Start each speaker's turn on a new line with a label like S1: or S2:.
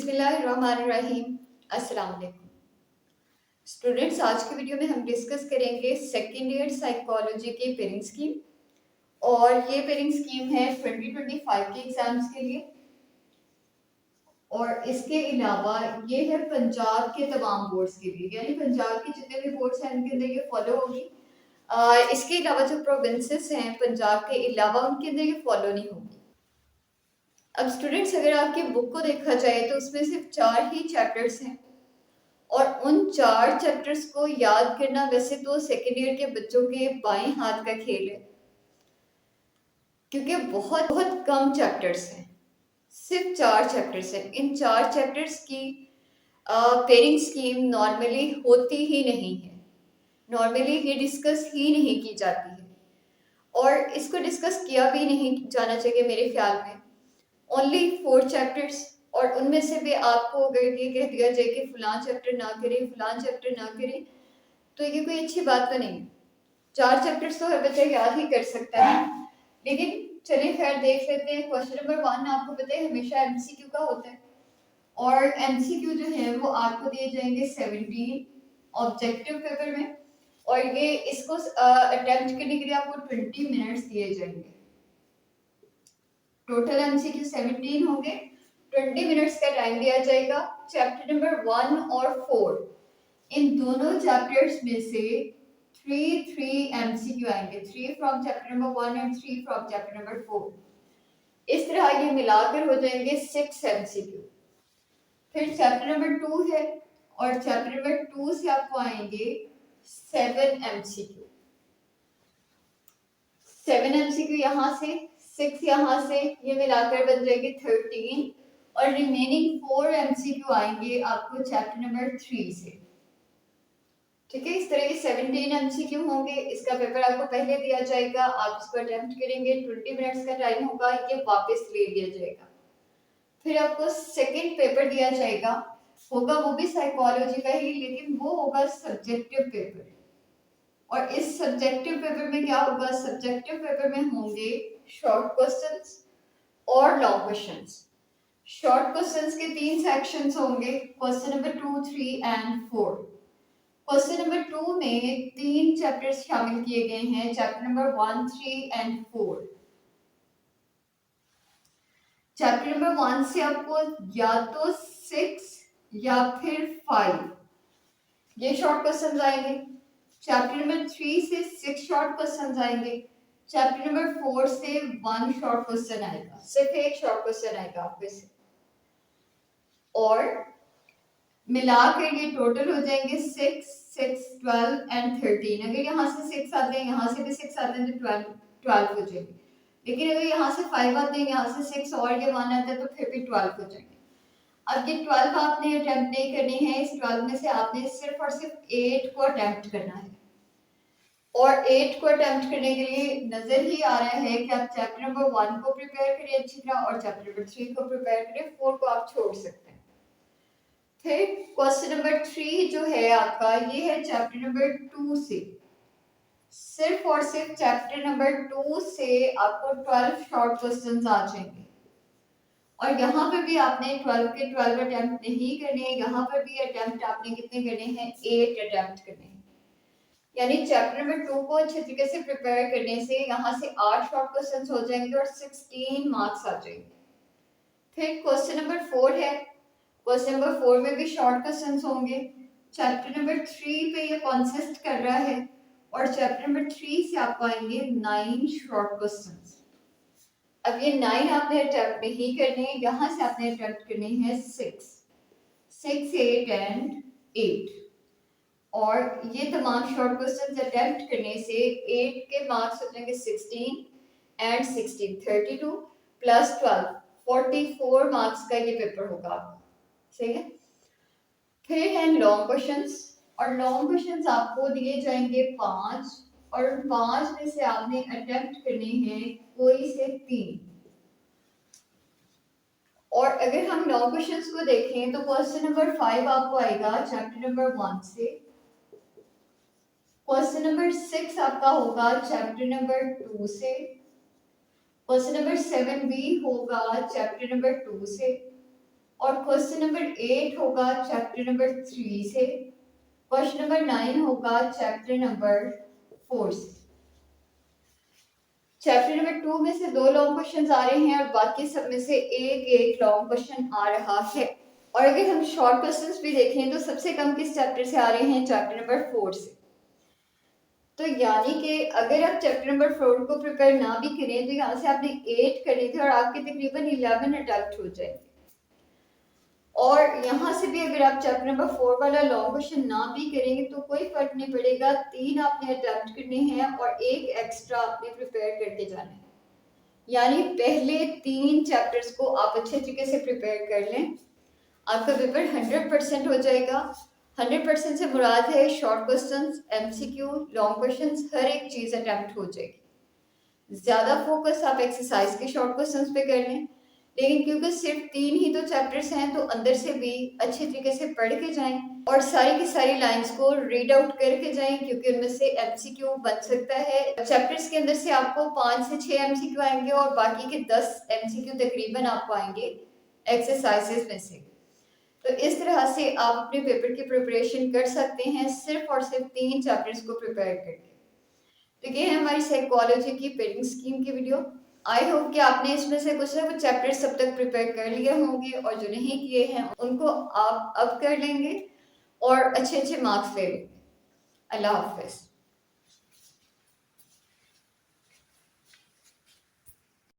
S1: बिस्मिल्लाहिर्रहमानिर्रहीम। अस्सलाम वालेकुम स्टूडेंट्स, आज की वीडियो में हम डिस्कस करेंगे सेकेंड ईयर साइकोलॉजी की पेयरिंग स्कीम। और ये पेयरिंग स्कीम है 2025 के एग्जाम्स के लिए। और इसके अलावा ये है पंजाब के तमाम बोर्ड्स के लिए, यानी पंजाब के जितने भी बोर्ड्स हैं उनके अंदर ये फॉलो होगी। इसके अलावा जो प्रोविंसेस हैं पंजाब के अलावा उनके अंदर ये फॉलो नहीं होगी। अब स्टूडेंट्स, अगर आपकी बुक को देखा जाए तो उसमें सिर्फ 4 ही चैप्टर्स हैं और उन 4 चैप्टर्स को याद करना वैसे तो सेकेंड ईयर के बच्चों के बाएं हाथ का खेल है, क्योंकि बहुत बहुत कम चैप्टर्स हैं। सिर्फ 4 चैप्टर्स हैं। इन 4 चैप्टर्स की पेयरिंग स्कीम नॉर्मली होती ही नहीं है, नॉर्मली ये डिस्कस ही नहीं की जाती है और इसको डिस्कस किया भी नहीं जाना चाहिए मेरे ख्याल में। ओनली 4 चैप्टर्स, और उनमें से भी आपको अगर ये कह दिया जाए कि फलां चैप्टर ना करें फलां चैप्टर ना करें, तो ये कोई अच्छी बात तो नहीं। 4 चैप्टर्स तो हर बच्चा याद ही कर सकता है। लेकिन चलिए खैर देख लेते हैं। क्वेश्चन नंबर 1 आपको पता है हमेशा एमसीक्यू का होता है, और एमसीक्यू जो है वो आपको दिए जाएंगे 17 ऑब्जेक्टिव पेपर में, और ये इसको अटेम्प्ट करने के लिए आपको 20 मिनट्स दिए जाएंगे। टोटल एमसीक्यू 17 होंगे, 20 मिनट्स का टाइम दिया जाएगा। चैप्टर नंबर 1 और 4, इन दोनों चैप्टर्स में से 3 एमसीक्यू आएंगे, 3 from chapter number 1 and 3 from chapter number 4। इस तरह ये मिलाकर हो जाएंगे 6 एमसीक्यू। फिर चैप्टर नंबर 2 है, और चैप्टर नंबर 2 से आपको आएंगे 7 एमसीक्यू। 7 एमसीक्यू यहाँ से, 6 यहाँ से, ये मिलाकर बन जाएगी 13, और रिमेनिंग 4 एमसीक्यू आएंगे आपको चैप्टर नंबर 3 से। ठीक है, इस तरह के 17 एमसीक्यू होंगे। इसका पेपर आपको पहले दिया जाएगा, आप इसको अटेम्प्ट करेंगे, 20 मिनट्स का टाइम होगा, ये वापस ले लिया जाएगा। फिर आपको सेकंड पेपर दिया जाएगा, होगा वो भी साइकोलॉजी का ही, लेकिन वो होगा सब्जेक्टिव पेपर। और इस सब्जेक्टिव पेपर में क्या होगा, सब्जेक्टिव पेपर में होंगे शॉर्ट क्वेश्चंस और लॉन्ग क्वेश्चंस। शॉर्ट क्वेश्चंस के 3 सेक्शंस होंगे, question number 2, 3 and 4। Question number 2 में 3 चैप्टर्स शामिल किए गए हैं, chapter number 1, 3 and 4। Chapter number 1 से आपको या तो 6 या फिर 5 ये शॉर्ट क्वेश्चंस आएंगे। चैप्टर नंबर 3 से 6 शॉर्ट क्वेश्चंस आएंगे। चैप्टर नंबर 4 से 1 शॉर्ट क्वेश्चन आएगा, सिर्फ एक शॉर्ट क्वेश्चन आएगा आपके से। और मिलाकर ये टोटल हो जाएंगे 6, 12 एंड 13। अगर यहाँ से 6 आते हैं, यहाँ से भी 6 आते हैं, तो 12 हो जाएंगे। लेकिन अगर यहाँ से 5 आते हैं, यहाँ से 6 और ये 1 आता है, तो फिर भी 12 हो जाएंगे। अब ये 12 आपने अटेम्प्ट नहीं करनी है, इस 12 में से आपने सिर्फ और सिर्फ 8 को अटेम्प्ट करना है। और 8 को अटेम्प्ट करने के लिए नजर ही आ रहा है कि आप चैप्टर नंबर 1 को प्रिपेयर करिए अच्छी तरह, और चैप्टर नंबर 3 को प्रिपेयर करिए, 4 को आप छोड़ सकते हैं। फिर क्वेश्चन नंबर 3 जो है आपका, ये है चैप्टर नंबर 2 से। सिर्फ और सिर्फ चैप्टर नंबर 2 से आपको 12 शॉर्ट क्वेश्चंस आ जाएंगे। और यहाँ पर भी आपने 12 के 12 अटेम्प्ट नहीं करने हैं, यहाँ पर भी अटेम्प्ट आपने कितने करने हैं, 8 अटेम्प्ट करने हैं। यानी चैप्टर नंबर 2 को अच्छे तरीके से प्रिपेयर करने से यहाँ से 8 शॉर्ट क्वेश्चंस हो जाएंगे और 16 मार्क्स आ जाएंगे। फिर क्वेश्चन नंबर 4 है, क्वेश्चन नंबर 4 में भी शॉर्ट क्वेश्चंस होंगे। चैप्टर नंबर 3 पे ये कॉन्सिस्ट कर रहा है, और चैप्टर नंबर 3 से आपको आएंगे 9 शॉर्ट क्वेश्चंस। अब ये 9 आपने अटेम्प्ट नहीं करने, यहाँ से आपने अटेम्प्ट करने हैं 6, 8 एंड 8। और ये तमाम शॉर्ट क्वेश्चंस अटेम्प्ट करने से 8 के मार्क्स हो जाएंगे 16 एंड 16, 32 प्लस 12, 44 मार्क्स का ये पेपर होगा। सही है। फिर है लॉन्ग क्वेश्चंस, और लॉन्ग क्वेश्चंस आपको दिए जाएंगे 5, और 5 में से आपने अटेम्प्ट करने हैं कोई से 3। और अगर हम लॉन्ग क्वेश्चंस को देखें तो क्वेश्चन नंबर 5 आपको आएगा चैप्टर नंबर 1 से। क्वेश्चन नंबर 6 आपका होगा चैप्टर नंबर 2 से। क्वेश्चन नंबर 7 भी होगा चैप्टर नंबर 2 से। और क्वेश्चन नंबर 8 होगा चैप्टर नंबर 3 से, क्वेश्चन नंबर 9 होगा चैप्टर नंबर 4 से। चैप्टर नंबर 2 में से 2 लॉन्ग क्वेश्चंस आ रहे हैं और बाकी सब में से एक लॉन्ग क्वेश्चन आ रहा है। और अगर हम शॉर्ट क्वेश्चंस भी देखें तो सबसे कम किस चैप्टर से आ रहे हैं, चैप्टर नंबर 4 से। तो यानी कि अगर आप चैप्टर नंबर 4 को प्रिपेयर ना भी करें तो यहाँ से आपने 8 करने थे और आपके तकरीबन 11 अटेम्प्ट हो जाएंगे। और यहाँ से भी अगर आप चैप्टर नंबर 4 वाला लॉन्ग क्वेश्चन ना भी करेंगे तो कोई फर्क नहीं पड़ेगा, 3 आपने अटेम्प्ट करने हैं और एक एक्स्ट्रा आपने प्रिपेयर करके जाना है। यानी पहले 3 चैप्टर्स को आप अच्छे तरीके से प्रिपेयर कर लें, आपका पेपर 100% हो जाएगा। 100% से मुराद है short questions, MCQ, long questions, हर एक चीज अटेम्प्ट हो जाएगी। ज्यादा फोकस आप एक्सरसाइज के शॉर्ट क्वेश्चंस पे कर लें, लेकिन क्योंकि सिर्फ 3 ही तो चैप्टर्स हैं तो अंदर से भी अच्छे तरीके से पढ़ के जाएं और सारी की सारी लाइंस को रीड आउट करके जाएं, क्योंकि उनमें से एमसीक्यू बन सकता है। चैप्टर्स के अंदर से आपको 5 से 6 एमसीक्यू आएंगे और बाकी के 10 एमसीक्यू तकरीबन आपको आएंगे एक्सरसाइजेस में से। तो इस तरह से आप अपने पेपर की प्रिपरेशन कर सकते हैं सिर्फ और सिर्फ 3 चैप्टर्स को प्रिपेयर करके। तो ये है हमारी साइकोलॉजी की पेडिंग स्कीम की वीडियो। आई होप कि आपने इसमें से कुछ ना कुछ चैप्टर्स सब तक प्रिपेयर कर लिए होंगे और जो नहीं किए हैं उनको आप अब कर लेंगे और अच्छे अच्छे मार्क्स ले लेंगे। अल्लाह हाफिज।